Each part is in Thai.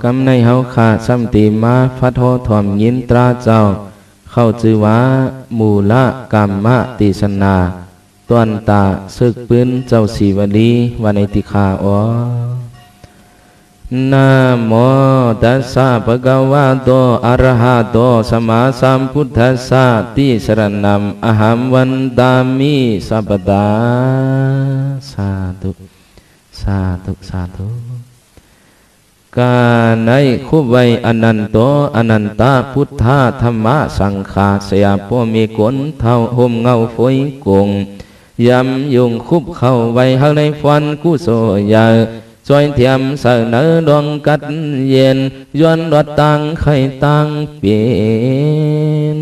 กำในเฮาขาสัมติมาพัทโธถ่อมยินตราเจ้าเข้าจือว่ามูละกรรมะติสนาตวนตาซึกปืนเจ้าสีวลีวันในติขานะโมตัสสะภะคะวะโตอะระหะโตสัมมาสัมพุทธัสสะติสรณัมอหัมวันตามิสัพพตาสาธุสาธุสาธุกาในคุไวอนันโตอนันตาพุทธาธรรมะสังฆาเสียพ่อมีกลเท่าห่มเงาฝอยกงยำยุงคุบเข้าไว้ข้างในฟันกู้โซยาจอยเทียมเสนอดวงกัดเย็นย้อนรถตังไข่ตังเปลี่ยน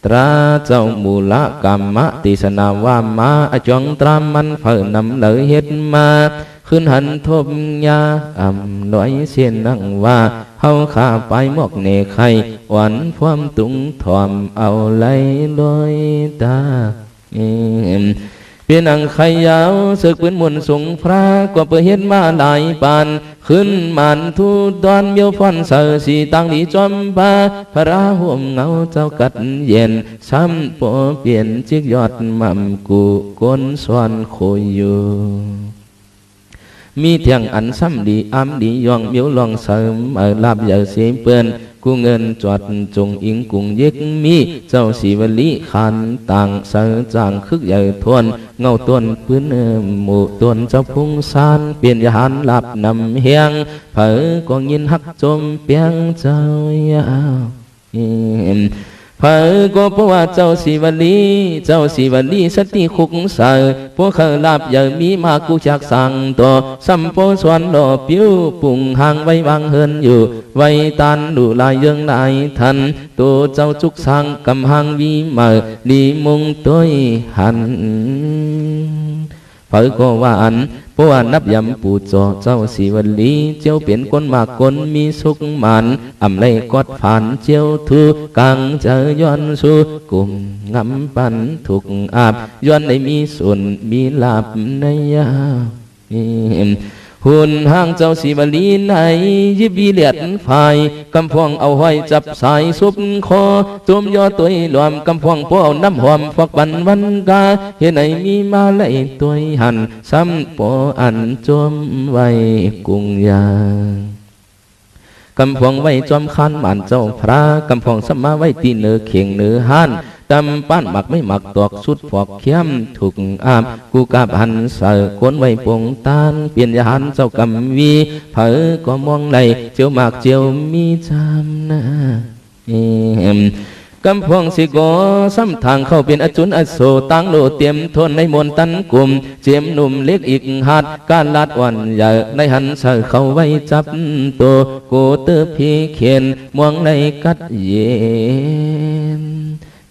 ตราเจ้ามูละกรรมะติสนาว่ามาอจงตรามมันเผนำเลยเฮ็ดมาขึ้นหันทบยาอ่ำลอยเสียนนั่งว่าเฮาข้าไปหมอกเนไข่หวันความตุงถอมเอาไหลลอยตาเพียนังไข่ยาวศึกเป็นมนต์สงพระก็เปิดเห็นมาหลายปานขึ้นมันทูดอนเมียวฟันเสือสีตังดีจอมปาพระห่วมเงาเจ้ากัดเย็นซ้ำโปเปลี่ยนจิกยอดมั่มกูก้นสวนโคยอยู่มีเทียงอันซ้ำดีอ้ำดียองเมียวลองเสริมลาบใหญ่เสียเปื้อนกูเงินจอดจงอิงกุงยึกมีเจ้าสีวลีขันต่างเสอจางคึกใหญ่ทวนเงาต้นพื้นหมู่ต้นเจ้าพุงซานเปลี่ยนยานหลับนำเฮียงเผอกองยินหักจมเปียงเจ้ายาวเผอก็เพราะว่าเจ้าสีวลีสติคุกใส่พวกเขาลาบใหญ่มีมากูจากสั่งต่อสัมโพสวนดอปิ้วปุ่งห่างไว้วางเฮินอยู่ไว้ตันดูลายยังลายทันตัวเจ้าจุกสังกำหังวีมาดีมุงตัวหันเผอก็ว่าอันเพราะว่านับยำปูจอเจ้าสีวลีเจ้าเปลี่ยนคนมากคนมีสุขมันอำไลกอดผ่านเจ้าทูกังเจอย้อนสู่กลุ่มงำปันถูกอาบย้อนได้มีส่วนมีลาบในยาหุ่นห้างเจ้าสีวลีไหนยิบวีเลียดไฟกำพวงเอาห้อยจับสายซุบคอจุ่มยอตัวรวมกำพวงป้อน้ำหอมฟอกบันวันกาเห็นไหนมีมาไล่ตัวหันซ้ำปออันจมไว้กุงยากำพวงไว้จอมคันหมันเจ้าพระกำพวงสมาไว้ตีเนื้อเข่งเนื้อหันตำป้านหมักไม่หมักตอกสุดฟอกเข้มถูกอาบกูกาบหันเสือคนไว้ปงตานเปลี่ยนยาหันเจ้ากำวีเผอก็มองไหลเจียวหมากเจียวมีจำนะกำพวงสิโกซ้ำทางเข้าเป็นอจุนอโศตั้งโลเตรียมทนในมนตันกลุ่มเจียมหนุ่มเล็กอีกหัดการลาดวันใหญ่ในหันเสือเข้าไว้จับตัวโกเตอพีเขียนมองในกัดเย็น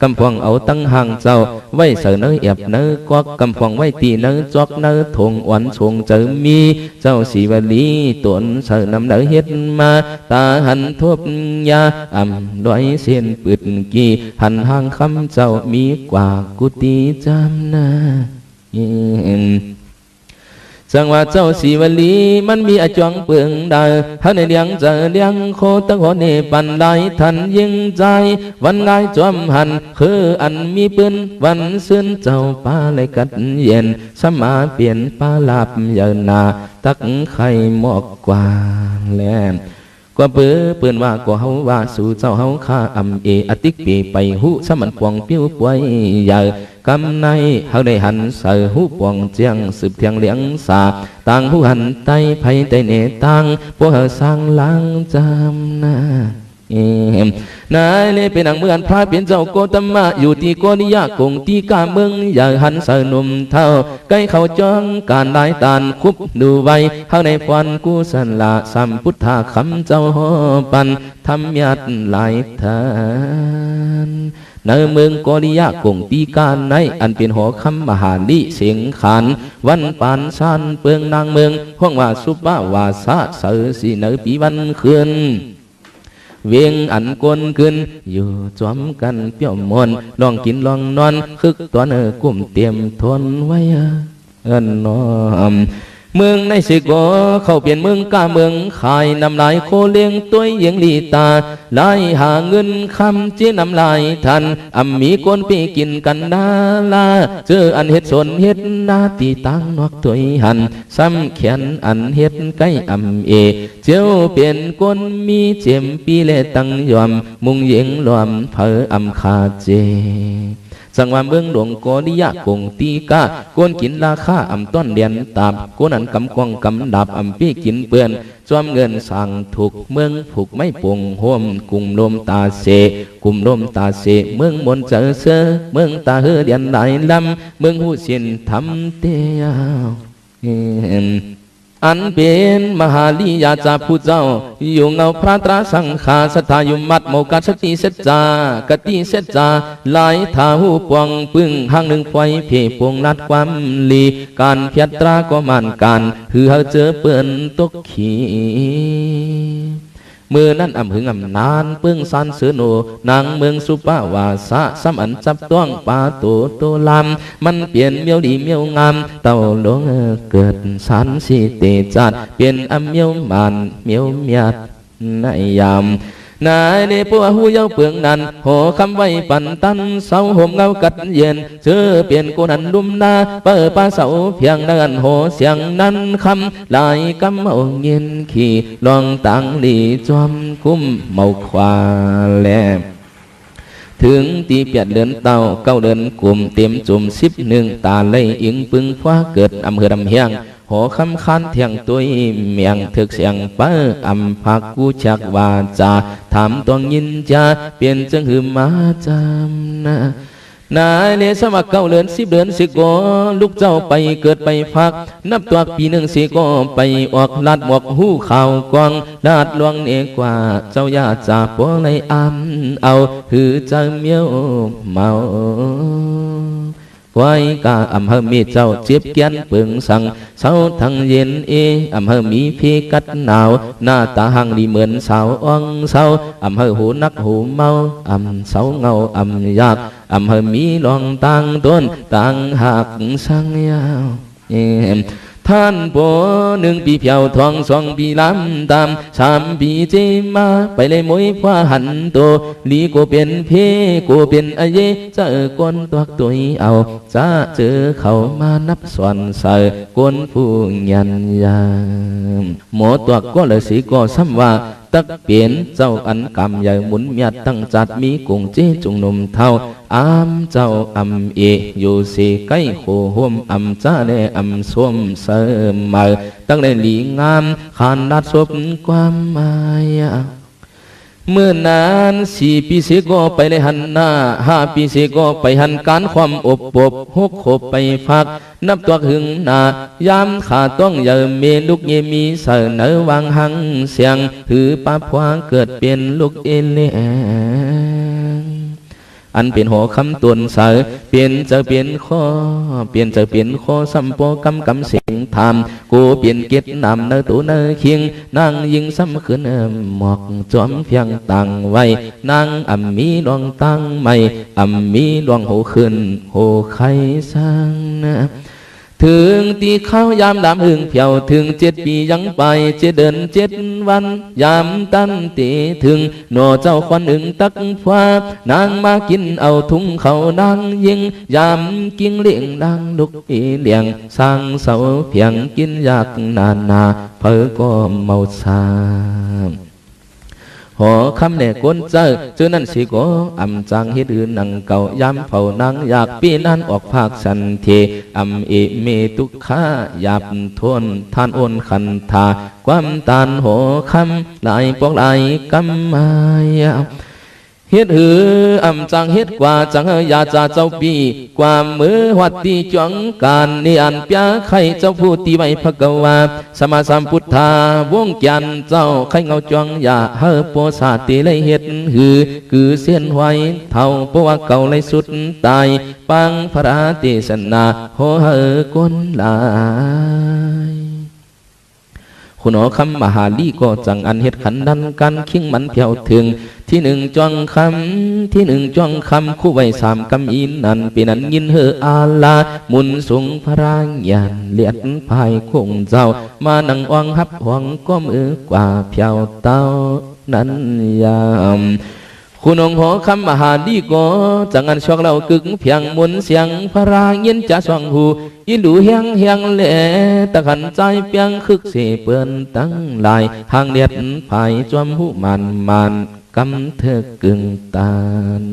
กำพวงเอาตั้งห่างเจ้าไว้เสือเนื้อเอียบเนื้อกวักกำพวงไว้ตีเนื้อจอกเนื้อทงหวันชงเจอมีเจ้าสีวลีตวนเสือนำเนื้อเฮ็ดมาตาหันทบยาอ่ำดอยเส้นปืดกีหันห่างคำเจ้ามีกว่ากุฏิจำนาสังว่าเจ้าสีวลีมันมีอจวงเปลืองดาเฮาในเลี้ยงเจอเลี้ยงโคตะโหเนปันไหลทันยิงใจวันง่ายจอมหันคืออันมีปืนวันซึ้นเจ้าปลาเลยกัดเย็นสมาเปลี่ยนปลาลาบเยินนาตักไข่หมอกกว่าแลมกว่าปืนว่าก็เฮาว่าสู่เจ้าเฮาข้าอำเออติกปีไปหูสมันปวงปิ้วป่วยใหญ่กำในเฮาได้หันเสือหูปวงเจียงสืบเทียงเลี้ยงสาต่างหูหันไตไผไตเนตังพวกเฮาสร้างล้างจำนานายเลยเป็นอังเมือนพระเป็นเจ้าโกตมะอยู่ที่โกนิยะคงที่กาเมืองอย่าหันเสือหนุ่มเท่าใกล้เขาจ้องการลายตานคุบดูไว้เฮาในฟันกูสันละสัมพุทธาคำเจ้าหอปันทำยัดหลายทานในเมืองโกริยะคงตีการในอันเป็นหอคำมหาลิเสียงขานวันปานซานเปืองนางเมืองห้องว่าสุปาวาสะเสือสีเนปีวันคืนเวียงอันกวนขึ้นอยู่จอมกันเปี่ยวมนลองกินลองนอนคึกตัวเนื้อกุ้มเตรียมทนไว้เงินน้อม เมืองในสิโกเขาเปลี่ยนเมืองกาเมืองขายนำลายโคเลี้ยงตัวเยียงลีตาไล่หาเงินคำเจีนำลายทันมีคนไปกินกันนาลาเจออันเฮ็ดสนเฮ็ดนาตีตังนอกตัวหันซ้ำเขียนอันเฮ็ดใกล้เอเจ้าเปลี่ยนคนมีเจ็มปีเลตังยอมมุงเยียงรวมเผอคาเจสังวาเมืองหลวงโกนิยะกงตีกาโกนกินราคาต้นเดียนตาบโกนันกำกองกำดับปีกินเปื่อนจอมเงินสั่งถูกเมืองผูกไม่ปงห่มกลุ่มลมตาเสกลุ่มลมตาเสเมืองมนเจอเสเมืองตาเฮเดียนไหลลำเมืองหูเสียนทำเตียวอันเป็นมหาลียาจาผู้เจ้าอยู่เงาพระตราสังฆาสถายุมัดโมกัสติเสจากติเสจาหลายทาหูปวงปึ้งห้างหนึ่งไฟเพปวงนัดความลีการเพียรตราก็มันการคือเฮาเจอเปื่อนตกขีเมื่อนั้นหึงนานเปิ้งซันเสือโนนางเมืองสุปาวาสะซ้ำอันจับต้องปาโตลำมันเปลี่ยนเมียวดีเมียวงามเต่าหลงเกิดสันสิเตจัดเปลี่ยนเมียวมันเมียวเมียดในยามนายในปัวหูเย้าเปลืองนั้นหอคำไว้ปั่นตันเสาห่มเงากัดเย็นเจอเปลี่ยนกูนันดุมนาเปิดป้าเสาเพียงเดินหอเสียงนั้นคำลายกำเอาเย็นขี่ลองตังหลีจอมกุ้มเมาควาแลถึงตีเปียดเดินเต่าเก้าเดินกลุ่มเต็มจุ่ม11ตาเลยอิงปึงฟ้าเกิดอำเภอดำเฮียงหอคำคันเทียงตัวเมียงถึกเสียงเปิ้พักกูจักวาจาถามต้องยินจาเปลี่ยนจังหือมาจำนะนายเลสมักเก้าเดือน10เดือนสิโกลูกเจ้าไปเกิดไปพักนับตัวปีหนึ่งสิโกไปออกลาดหมวกหูข่าวกองลาดลวงเอกว่าเจ้าญาจ่าปวงในเอาคือเจ้าเมียวเมาไว้กาเภอมีเจ้าเจ็บเกียนเปิงสั่งเศร้าทั้งเย็นอำเภอมีพี่กัดหนาวหน้าตาหังดีเหมือนสาวอ่องเศร้าอำเภอหูนักหูเมาเศร้าเงายากอำเภอมีลองตั้งต้นตั้งหักสังยาวท่านโป1 ปีเพียวทอง2 ปีล้ำตาม3 ปีเจมาไปเลยมวยคว้าหันโตลีกูเป็นเพกูเป็นอเยจะก้นตัวตัวเอาจะเจอเขามานับส่วนใส่ก้นผู้ยันยามหมอตัวก็เลยสีก็ซ้ำว่าตักเปลี่ยนเจ้าอันกำใหญ่หมุนเมียดตั้งจัดมีกุงเจจุงนมเท่าเจ้าเออยู่สีใกล้โคห่มจ้าได้สวมเสริมมาตั้งได้หลีงามขานนัดศพความหมายเมื่อนาน4 ปีเสก็ไปในหันหน้า5 ปีเสก็ไปหันการความอบ6 ขบไปฟักนับตัวหึงหน้ายามขาต้องอย่าเมลูกเยมีเสนอวางหังเสียงถือป้าพวางเกิดเป็นลูกเอเลอันเป็นหัวคำตวนเสยเปลี่ยนจะเปลี่ยนข้อเปลี่ยนจะเปลี่ยนข้อสัมโปกำเสียงธรรมกูเปลี่ยนเกตนำเนตูเนเคียงนางยิงซ้ำขึ้นหมอกจอมเพียงตังไว้นางมีดวงตั้งไม่มีดวงหูขึ้นหูไข่สร้างนะถึงตีเข้ายามดำหึงเพียวถึง7 ปียังไป7 เดือน7 วันยามตันตีถึงหน่อเจ้าควันตักฟ้านางมากินเอาทุ่งเขานางยิงยามกิ้งเลี้ยงนางลุกเลี้ยงสร้างเสาเพียงกินยากนาเพอก็เมาซาหอคำแน่ก้นเจอนั่นสิโกจังเฮ็ดอื่นนังเก่ายามเฝ้านางอยากปีนั้นออกภาคสันเทเอเมตุขาหยาบทนท่านโอนขันธาความตานหอคำหลายปองหลายกำมายเฮ็ดหือจังเฮ็ดกว่าจังยาจาเจ้าปีกว่ามือหัดตีจวงการนิอันเปียไข่เจ้าผู้ตีไว้พระกวาสมาสัมพุทธาวงแกนเจ้าไข่เงาจวงยาเฮอโปสาติเลยเฮ็ดหือคือเส้นไว้เท่าเพราะว่าเก่าเลยสุดตายปังพระเทศนาโหเฮอก้นลายโ คุณหอคำมหาลีก็จังอันเฮ็ดขันดันกันคิงมันเพียวถึงที่หนึ่งจองคำที่หนึ่งจองคำคู่ไว้สามกำอินนันเป็นอันยินเฮออาลามุนสูงพระรางยานเลียดภายคงเจ้ามานังอ่องหับห่วงก็มือกว่าเพียวเต้านั้นยามคุณองค์หอคำมหาดีก็จังอันชอกเรากึกเพียงมุนเสียงพระรางยินจะสว่างหูยินดูเฮียงเฮียงเล่ตะขันใจเปียงคึกเสเปื่อนตั้งลายหางเลียดภายจวมหูมันกำเธอกึ่งตาน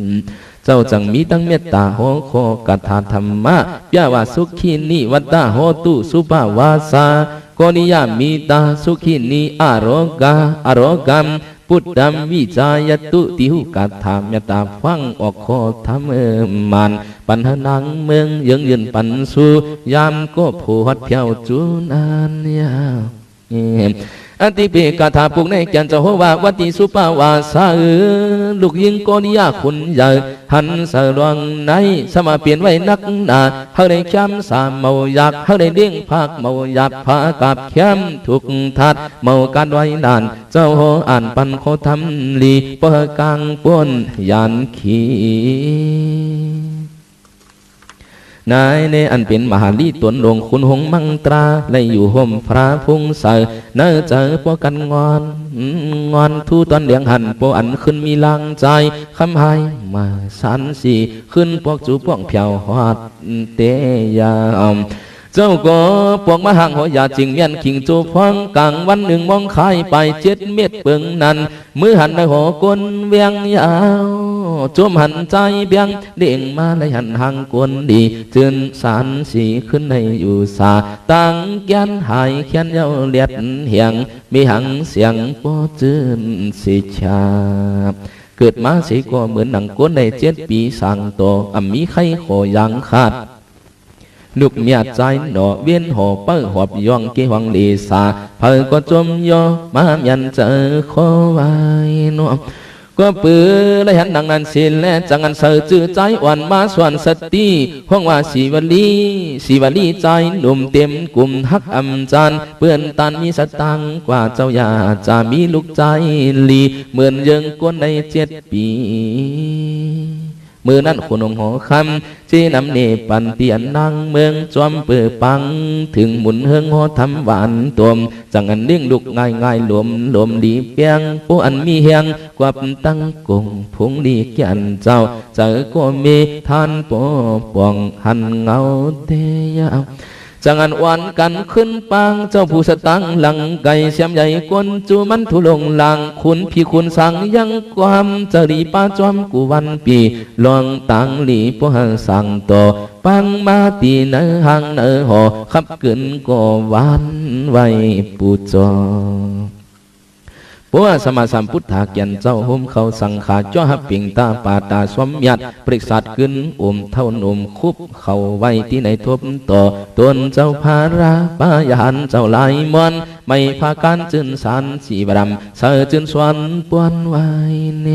เจ้าจังมีตั้งเมตตาโหโคกัตถาธรรมะยาว่าสุขีนิวัตตาโหตุสุภาวาสากนิยามีตาสุขีนิอารโรกัมพุทธัมวิจายตุติหุกัตถามยตาฟังออกโคธรรมมันปัญหานังเมืองยังยืนปันสู่ยามก็ผูหัดเพียวจูนานยาวอันติเปกาถาปุกในแก่นเจ้าหัววัติสุปาวาสาลูกยิงกอนิยาคุณใหญ่หันสะรวงในสมาเปลี่ยนไว้นักหนาเฮาได้ช้ำสามเมาอยากเฮาได้เด้งภาคเมาหยาบผากับเข้มทุกทัดเมาการไว้นานเจ้าหัวอ่านปันโคทำลีเปิดกลางป้นยันขีนายในอันเป็นมหาลีตวนลงคุณหงมังตราและอยู่ห่มพระพุงเสยเนื้อเจอพวกกันงอนทูตอนเลี้ยงหันโปอันขึ้นมีลังใจคำหายมาสันสีขึ้นพวกจูพวกเพียวหอดเตยามเจ้าก็พวกมาห่างหัวยาจริงเมียนขิงจูฟังกลางวันหนึ่งมองคายไป7 เม็ดเปิงนั้นมือหันในหัวกลเวียงยาวจมหันใจเบียงเด้งมาเลยหันห่างกวนดีจืนสารสีขึ้นในอยู่สาตั้งแกนหายเขียนเย้าเลียดเหียงมีหังเสียงปอจืนสีชาเกิดมาสีก็เหมือนหนังกวนใน7 ปีสั่งโตมีไข่โขยังขาดลูกเมียใจหนอเวียนหอเปิ้ลหอบย่องเกวังลีสาเพอก็จมยอมายันเจอขอไว้นอก็ปือและหันดังนั้นสิและจังอันเสือจื้อใจอ่อนมาส่วนสติห้องว่าสีวลีใจหนุ่มเต็มกลุ่มฮักอำจานเปื่อนตันมีสตังกว่าเจ้ายาจะมีลูกใจลีเหมือนยังกวนใน7 ปีมือนั้นคุณองค์หอคำจีนำเนปันเตียนนางเมืองจอมเปื่อปังถึงหมุนเฮืองหอทำหวานตวมจังอันเลี้ยงลูกง่ายหลวมดีเปียงผู้อันมีเฮียงกว่าตั้งกงพงดีแก่นเจ้าเจอก็มีท่านปอปองหันเงาเตยาจังอันวันกันขึ้นปางเจ้าผู้สตังหลังไก่เสียมใหญ่กวนจูมันทุลงหลังคุณพี่คุณสั่งยังความจะรีป้าจอมกูวันปีลองตังหลีพวกสั่งต่อปังมาตีเนื้อหางเนื้อหอขับขึ้นก็วันไว้ปูจอเพราะว่าสมาสัมพุทธาเกียนเจ้าห่มเขาสังขาจ้อหับปิงตาปาตาสมยัดปริษัทขึ้นเท่านมคุบเขาไว้ที่ในทบต่อตนเจ้าพาราปายหันเจ้าลายมอนไม่พาการจืนสารสีบรำเสือจืนสวนปวนไว้เน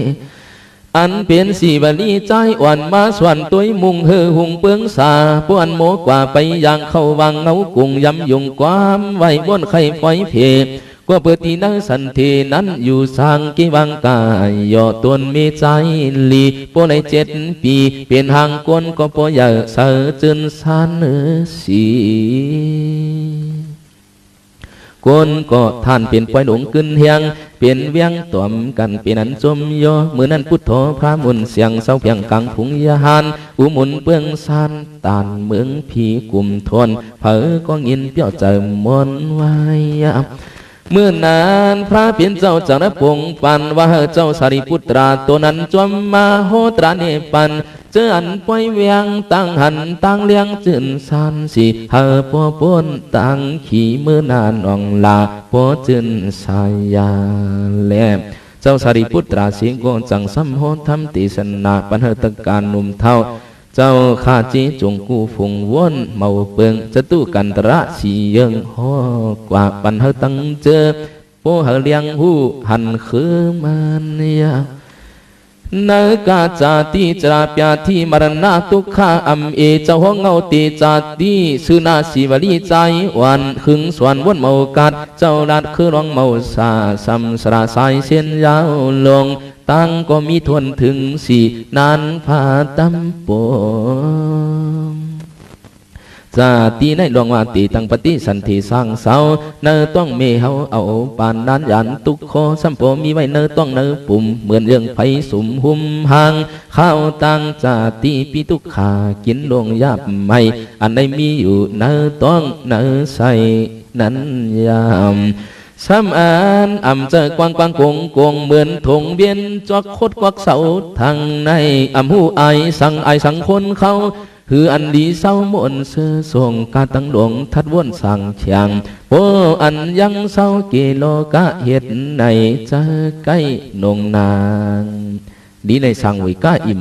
อันเป็นสีบาลีใจอ่อนมาส่วนตัวมุงเฮอหุงเปืองสาปวนโมกว่าไปยังเข้าวังเงากุงยำยุงความไว้บนไข่ไฟเพก็เปิดที่นักสันเทนั้นอยู่สร้างกิวังกายย่อตนมีใจลีปใน7 ปีเปลี่ยนหางกวนก็ปอยเสือจืนสานสีกวนก็ท่านเป็นปล่อยหลงกึนเฮียงเปลี่ยนเวียงต่อมกันเป็นอันจมย่อมือนั้นพุทโธพระมุนเสียงเศร้าเพียงกลางพุงยาหานอุมุนเปื้องซานตานเมืองผีกลุ่มทนเผอก็ยินเปี้ยวเจอมนไว้เมื่อนานพระเพียนเจ้าจังนพงปันว่าเจ้าสารีปุตราตัวนั้นจอมมาโหตราเนปันเจออันปล่อยเวียงตั้งหันตั้งเลี้ยงจืนสานสีเฮอปัวปนตั้งขี่เมื่อนานอ่องลาปัวจืนสายาแลเจ้าสารีปุตราสิงโกจังสัมโหทำติสนาปัญหาตการหนุ่มเท่าเจ้าข้าจีจงกูฝงวนเมาเปิงจะตู้กันตระสียังหอกว่าปันเฮตั้งเจอโปเฮเลียงหูหันคือมันยา นกาจาติจราปยาทิมรณะทุกขาอัมเอเจ้าห้องเงาติจาติสุนาสีวลีใจวันขึงสวนวนเมากัดเจ้าลัดคือร้องเมาสาสัมสระสายเส้นยาวลงตั้งก็มีทวนถึงสี่นานผาตั้มปมจาตีในหลวงว่าตีตั้งปฏิสันติสร้างเสาเนอต้องเมเฮาเอาปานด้านยันตุกโคสัมโพมีไว้เนอต้องเนอปุ่มเหมือนเรื่องไผสุ่มหุ่มหางข้าวตั้งจาตีปีตุกขากินลงยับไม่อันใดมีอยู่เนอต้องเนอใส่นั้นยามซ้ำอ่านอ่ำเจอกวางกวางกงกงเหมือนถงเบียนจอกโคตรกวักเสาทางในอ่ำหูไอสั่งคนเขาคืออันดีเศร้ามนเสือส่งกาตั้งหลวงทัดวนสั่งเชียงโออันยังเศร้าเกโลกะเหตุในเจอใกล้นงนางดีในสั่งวิกาอิ่ม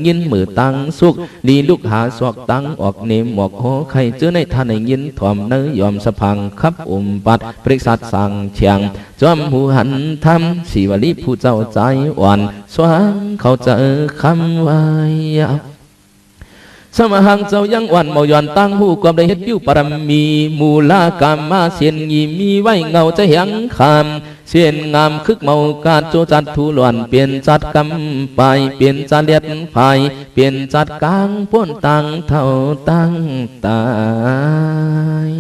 ยินมือตังสุกดีลูกหาสวกตังออกเนมออกโหใครเจอในท่านในยินถ่อมเนยยอมสะพังคับปัดปริษัทสั่งเชียงจอมหูหันทำสีวลีผู้เจ้าใจอ่อนสว่างเขาเจอคำไว้สมหังเจ้ายังวันเมาย่อนตั้งหูความได้เฮ็ดปิ้วปรมีมูลากรรมมาเสียนยีมีไว้เงาจะเหียงคำเสียนงามคึกเมากาดโจจัดทุลวนเปลี่ยนจัดกำไปเปลี่ยนจัดเลียดไฟเปลี่ยนจัดกลางพ้นตังเท่าตั้งตาย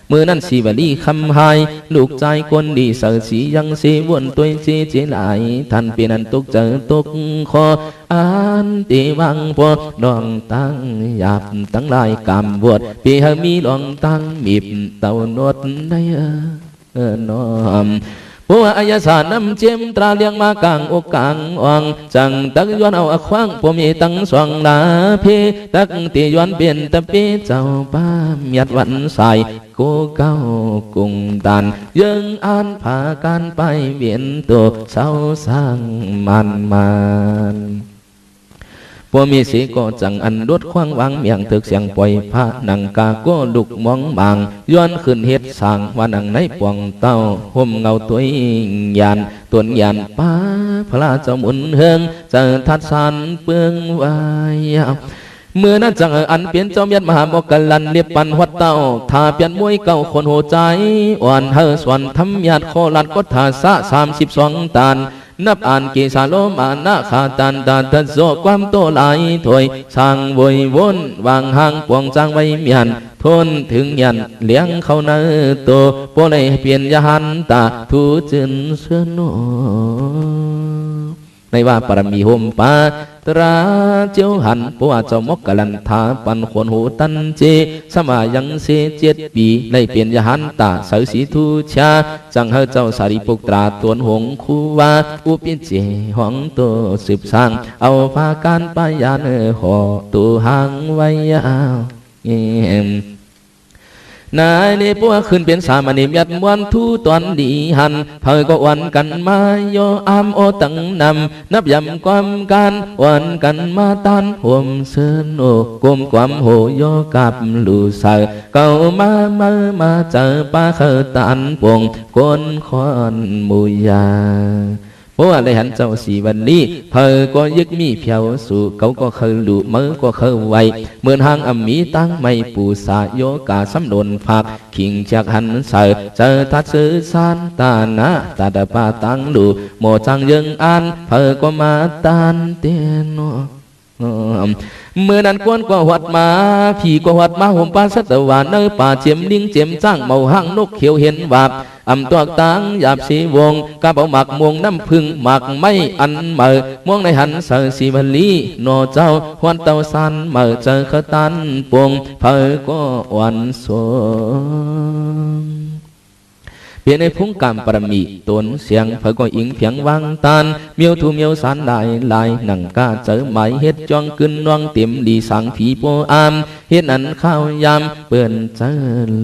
เมื่อนั้นสีวลีคำหายลูกใจคนดีเสือสียังสีวนตัวเจหลายท่านเปลี่ยนอันตกเจอตกคออันตีวังพอดองตั้งหยาบตั้งลายกำบวดปีหมีลองตั้งมีบเต่านวดได้น้อมผัวอายสานน้ำเจมตราเลี้ยงมากลางอกกลางอ่องจังตักย้อนเอาอควางผมมีตั้งสว่างลาเพตักตีย้อนเปลี่ยนตะเปเจ้าป้าเมียดวันใส่โกเก้ากุงดันยังอ่านผ่าการไปเวียนตัวเศร้าสร้างมันพวมีสีก็จังอันรถขวางวางเมียงถึกเสียงปล่อยผ้านังกาโก้ลุกมองบางย้อนขึ้นเฮ็ดสางว่านังในปวงเต้าห่มเงาตัวยานตัวยานป้าพระเจ้าหมุนเฮืองเจอทัดสานเปืองไว้เมื่อนั้นจังอันเปลี่ยนเจ้าเมียนมหาโมกลันเรียบปันหัดเต้าถ้าเปลี่ยนมวยเก่าคนหัวใจอ่อนเฮอสวนทำญาติโคลัดก็ทาสะ32 ตันนับอ่านกีสาโลมานะขาตันตาทัดโซความโตหลายถอยสร้างวยวนวางห่างปวงจางไว้เมียนทนถึงยันเลี้ยงเขาเนื้อโตโปเลยเปลี่ยนยหันตาทูจึนเสนอในว่าปรมีโฮมปาตราเจ้าหันปัวเจ้ามกกลันทาปันขวนหูตันเจสมายังเส7 ปีในเปลี่ยนยหันตาเสือสีทูชาจังเฮเจ้าสารีปุกตราตวนหงคูวาอุปิเจห้องโตสืบสร้างเอาพาการปายานห่อตัวหางไว้ยาวนายในปัวขึ้นเป็นสามนิมยัดมวนทูตอนดีหันเผยก็วันกันมาโยอามโอตังนำนับยำความการวันกันมาตันห่วมเสือนโอกลมความโหโยกับลูสาเก่ามาเจอป้าเคยตันปวงก้นคอนมุยาเพราะว่าได้หันเจ้าสีวันนี้เพอก็ยึกมีเพียวสู่เขาก็เคยหลุมือก็เคยไวเหมือนหางอมีตั้งไม่ปูสาโยกาสำนวนฝากขิงจากหันเสือเจอทัดซื้อสานตานะตาดาปาตั้งหลุโมจังยังอันเพอก็มาตันเตียนเมื่อนั้นกวนก็หัดมาผีก็หัดมาห่มป้าสัตวานเนื้อป่าเจียมลิงเจียมจ้างเมาห้างนกเขียวเห็นบาปอำตัวตังหยาบสีวงกาเบาหมักมวงน้ำพึ่งหมักไม่อันเมื่อม่วงในหันเสือสีบัลีนอเจ้าหวนเต้าสันเมื่อเจอขตันปวงเพอก็วันสงเพียงในพุ่งกามปรมีตนเสียงเผยก็อิงเพียงวางตานเมียวทูเมียวสานลายหนังกาเจอไหมเฮ็ดจ้องขึ้นน้องเต็มดีสังผีโปอามเฮ็ดอันข้าวยามเปื่อนเจอ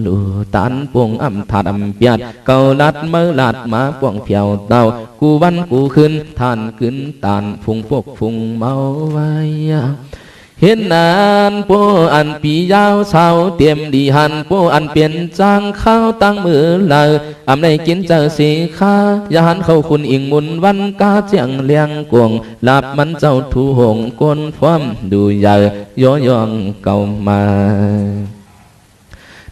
ลูตันปวงอ่ำถาดอ่ำเปียดเก่าลัดเมื่อลัดมาปวงเพียวเต้ากูวันกูขึ้นท่านขึ้นตานฟุงพวกฟุงเมาไว้ เห็นนานโปอันปียาวเสาเตรียมดีหันโปอันเปลี่ยนจางข้าวตั้งมือเลยอำในกินเจอสีข้ายาหันเข้าคุณอิงมุนวันกาเจียงเลียงกวงหลับมันเจ้าทูหงกนฟ้อมดูใหญ่ย่อยองเก่ามา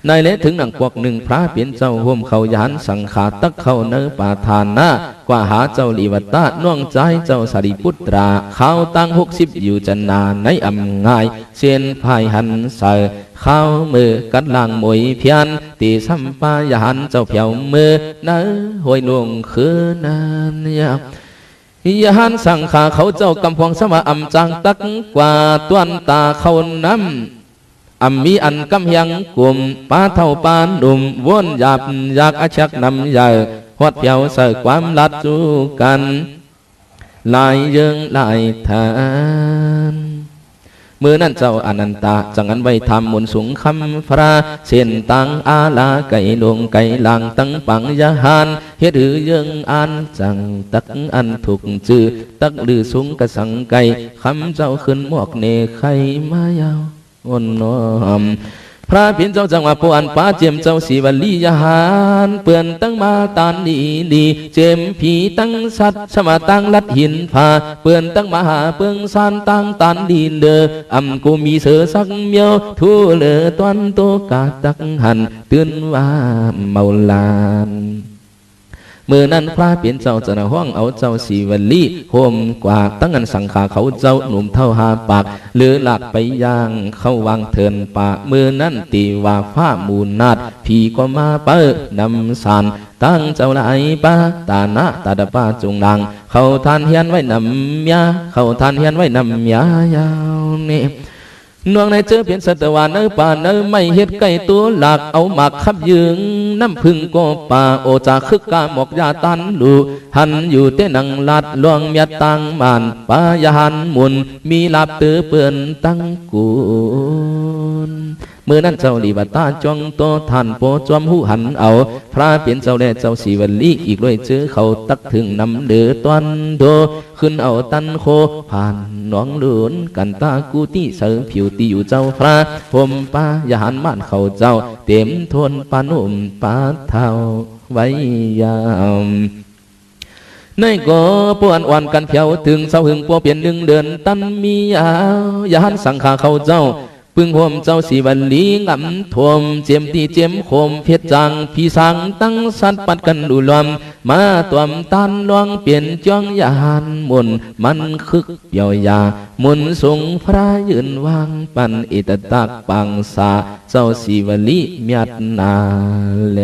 ในเละถึงหนังปวกหนึ่งพระเปลี่ยนเจ้าห่มเขายานสังขาตักเข้าเนื้อป่าทานหน้ากว่าหาเจ้าลีวัตตาน่วงใจเจ้าสารีพุตราเขาตั้ง60อยู่จันนาในอำง่ายเสียนภายหันเสอเข้ามือกัดลางมวยเพียนตีสัมปายหันเจ้าเพียวมือเนื้อหวยลวงคืนนั้นยายหันสังขาเขาเจ้ากำพวงสมาอำจังตักกว่าตวนตาเขาน้ำมีอันกำยังกลุ่มป้าเท่าปานดุมวนหยาบอยากอาชักนำใหญ่หดเพียวใส่ความลัดจูกันลายเยิงลายทานมือนั่นเจ้าอนันตาจังอันไว้ทำมุนสูงคำพระเส้นตังอาลาไก่ดวงไก่ลางตั้งปังยาหานเฮ็ดหือเยิงอันจังตักอันถูกจื้อตักลือสูงกระสังไก่คำเจ้าขึ้นหมวกเนไข่มายาวอ่อนน้อมพระเพียรเจ้าจังหวะปวนป้าเจียมเจ้าสีวัลียหานเปื่อนตั้งมาตานดีเจมผีตั้งสัตว์สมาตั้งลัดหินผาเปื่อนตั้งมาหาเปืองซานตั้งตานดินเดอำกูมีเสือสักเมียวทูเลอตวนโตกาตักหันตื่นว่าเมาลานเมื่อนั้นพระเปลี่ยนเจ้าจะนห้องเอาเจ้าสีวัลีโฮมกว่าตั้งงันสังขาเขาเจ้าหนุ่มเท่าหาปากหรือหลักไปย่างเข้าวางเถินป่าเมื่อนั้นตีว่าฟ้ามูลนาดผีก็มาเปิดนำสานตั้งเจ้าไหลป้าตาหน้าตาดป้าจงดังเขาทานเฮียนไว้นำยาเขาทานเฮียนไว้นำยายาวนี่นวงในเจอเปลี่ยนสัตวาเนื้อป่าเนื้อไม่เฮ็ดไก่ตัวหลักเอาหมักขับยืงน้ำพึ่งก็ป่าโอจาคึกกาหมอกยาตันลูหันอยู่เต้นังลัดลวงเมียตังมานป่ายาหันมุนมีลาบเตือเปื่อนตั้งกูนเมื่อนั้นเจ้าลีบตาจงโตท่านโปจอมหูหันเอาพระเปลี่ยนเจ้าแด่เจ้าสีวัลีอีกด้วยเจอเขาตักถึงนำเดือตวนโดขึ้นเอาตันโคผ่านน้องหลุนกันตากูตีเสือผิวตีอยู่เจ้าพระผมป้ายาหันม่านเขาเจ้าเต็มทนปานุ่มปาเท้าไว้ยามในก็ปวนอ่อนกันเพียวถึงเสาหึงปัวเปลี่ยนหนึ่งเดือนตันมียาหันสังขาเขาเจ้าพึ่งห่มเจ้าสีวันลีงำท่วมเจียมตีเจียมโคมเพชรจังพี่สังตั้งสัตปัดกันดูลอมมาตัวมตันลวงเปลี่ยนจ้องยานมุนมันคึกเปียวยามุนทรงพระยืนวางปันอิตตักปังสาเจ้าสีวันลีเมียดนาแล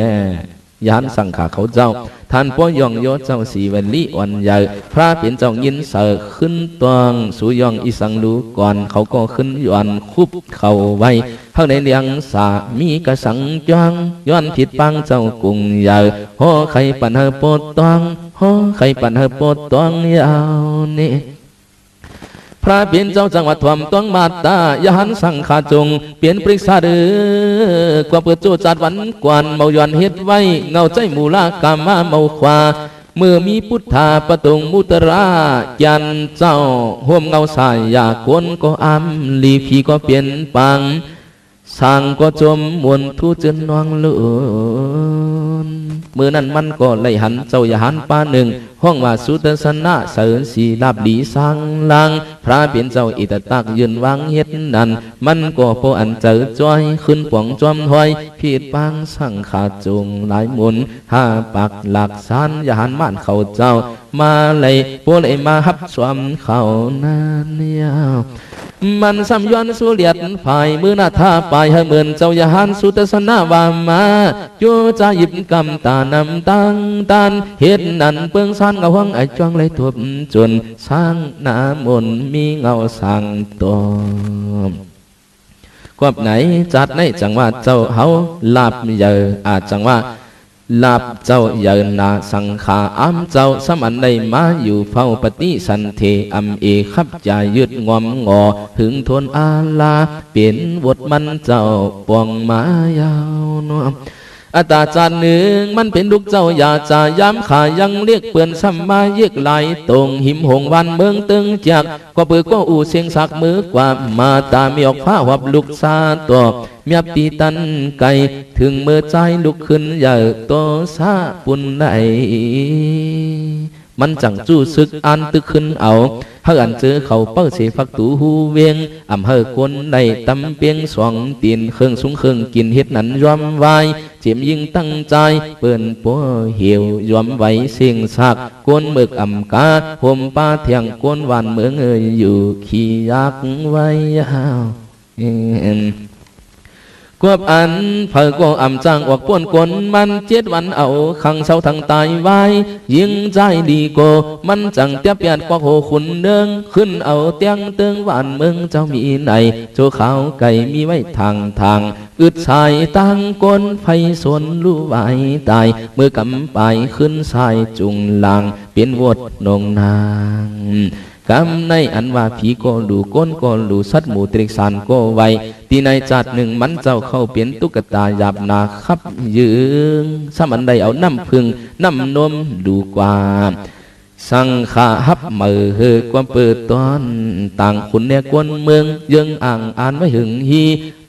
ยานสังขาเขาเจ้าท่านป้อยองโยเจ้าสีวันลีอ่อนใหญ่พระเป็นเจ้ายินเสอขึ้นตวงสุยองอีสังรู้ก่อนเขาก็ขึ้นย้อนคุบเข่าไว้ข้างในเลียงสามีกระสังจ้องย้อนผิดปังเจ้ากุงใหญ่ห่อไข่ปันเฮปดตวงห่อไข่ปันเฮปดตวงยาวนี่พระเปลี่ยนเจ้าจังหวัดถ่วมต้องมาตายหันสังขาจงเปลี่ยนปริศาเดือกว่าเปิดโจจัดวันกวนเมาย้อนเฮ็ดไว้เงาใจมูลากามาเมาขวาเมื่อมีพุทธาประตงมุตรายันเจ้าห่มเงาสายอยากคนก็อ้ำลีพีก็เปลี่ยนปังสั่งก็จมมวนทุจนนองลุนเมื่อนั้นมันก็ไล่หันเจ้าอย่าหันป้าหนึ่งห้องว่าสุตสนะเสริญสีลาบดีสร้างลังพระเปลี่ยนเจ้าอิตตักยืนวางเฮ็ดนั่นมันก็พออันเจอจ้อยขึ้นป่องจอมถอยผิดปังสั่งขาดจงหลายมุนห้าปักหลักสานอย่าหันม่านเขาเจ้ามาเลยโปเลยมาฮับสวมเขานั่นเนี่ยมันซ้ำย้อนสุเลียดฝ่ายมือหน้าท่าปลายให้เหมือนเจ้าอย่าหันสุตสนาวามาโยจะหยิบกำตานำตั้งตันเฮ็ดนั่นเปืองสันเงาห้องไอจ้องเลยทบจนสร้างหน้ามนมีเงาสั่งตอมกบไหนจัดในจังหวะเจ้าเฮาลาบเยออาจจังว่าลาบเจ้าเยินนาสังขาอัมเจ้าสมันได้มาอยู่เฝ้าปฏิสันเทอัมเอขับใจยืดงอมงอถึงทนอาลาเปลี่ยนบทมันเจ้าปวงมายาวนวม อัตาจารย์หนึ่งมันเป็นลูกเจ้าอย่าจ่าย้ำขายังเรียกเปื่อนซ้ำมาเยียกไหลตรงหิมหงวันเมืองตึงจากก็เปิดก็อู่เสียงสักมือกว่ามาตามีออกผ้าหับลูกซาตอบเมียปีตันไก่ถึงเมื่อใจลุกขึ้นใหญ่โตซาปุ่นไหนมันจังจู้ซึกอันตึกขึ้นเอาเฮาอันเจอเขาเป้าเสฟักตูหูเวียงอำเฮอคนในตำเปียงสองตีนเครื่องสูงเครื่องกินเฮ็ดนั้นยอมไว้เจียมยิ่งตั้งใจเปิ้นปัวเหี่ยวยอมไว้เสียงสักกวนเมึกอำกาห่มป้าเทียงกวนหวานเมืองอยู่ขี้ยักไว้ยาวกวบอันเผอก็อ่ำจ้างออกป้วนกลมัน7 วันเอาขังเศร้าทางตายไว้ยิ่งใจดีโกมันจังเตียบเปียดกว่าโหขุนเดิงขึ้นเอาเตียงเติงหวานเมืองเจ้ามีไหนโจขาวไก่มีไว้ทางอึดสายตั้งกลไฟสนรู้ไว้ตายเมื่อกำไปขึ้นสายจุงลางเปลี่ยนวดนงนางกำในอันว่าผีก็ดูก้นก็ดูสัตว์หมูตริกสานก็ไวตีในจัดหนึ่งมันเจ้าเข้าเปลี่ยนตุ๊กตาหยาบนาคับยืงซ้ำอันใดเอาน้ำพึ่งน้ำนมดูกว่าสังขาฮับมือเฮความเปิดตอนต่างขุนเนี่ยกวนเมืองยังอ่างอ่านไว้หึงฮี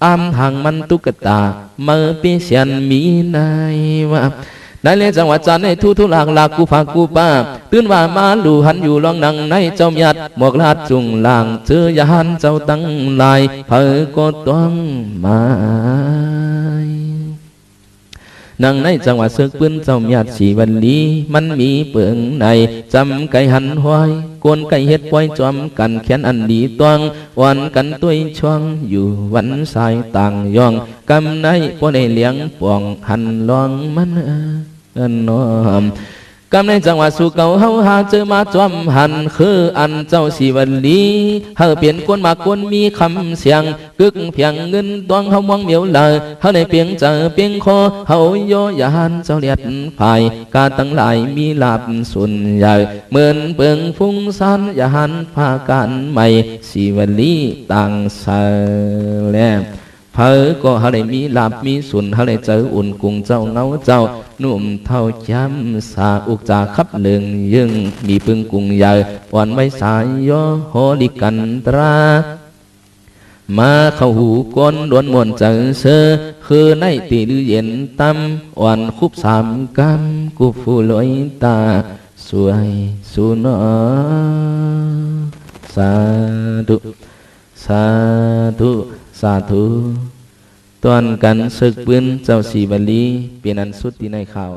อามทางมันตุ๊กตาเมื่อปีเสียนมีนายว่าในเลจังหวัดจันทร์ในทุหลากกูฝากกูป้าตื่นว่ามาลูหันอยู่ลองนังในเจ้าหยัดหมวกลาดจุงลางเจอยาหันเจ้าตั้งลายเผอก็ต้องมานังในจังหวัดเสือกปืนเจ้าหยัดสีวันลีมันมีเปิงในจำไก่หันห้อยกวนไก่เฮ็ดปล่อยจอมกันแขนอันดีตวงวันกันตุ้ยช่วงอยู่วันสายต่างย่องกำในพวกในเลี้ยงป่องหันลองมันน้อมกำในจังหวัดสุเก่าเฮาหาเจอมาจอมหันคืออันเจ้าสีวันลีเฮาเปลี่ยนกวนมากวนมีคำเสียงกึกเพียงเงินตวงเฮามองเหมียวเลยเฮาในเพียงเจอเพียงคอเฮาโยยานเจ้าเลียดภายกาตั้งหลายมีลาบส่วนใหญ่เหมือนเปิงฟุ้งซ่านยานพาการใหม่สีวันลีต่างเสแลเผอก็เฮาได้มีลาบมีส่วนเฮาได้เจออุ่นกุงเจ้าเงาเจ้านุ่มเท่าจำสาอุกจาขับเลืองยึงมีพึ่งกุงใหญ่อ่อนไว้สายย่อโหลิกันตรามาเข้าหูก้นล้วนมวนเจอเสือคือในตีลือเย็นตั้มอ่อนคุบ3 กำกูฟูลอยตาสวยสุนอสาธุสาธุสาธุตอนกันศึกปืนเจ้าสีบัลลีเปลี่ยนอันสุดที่ในข่าว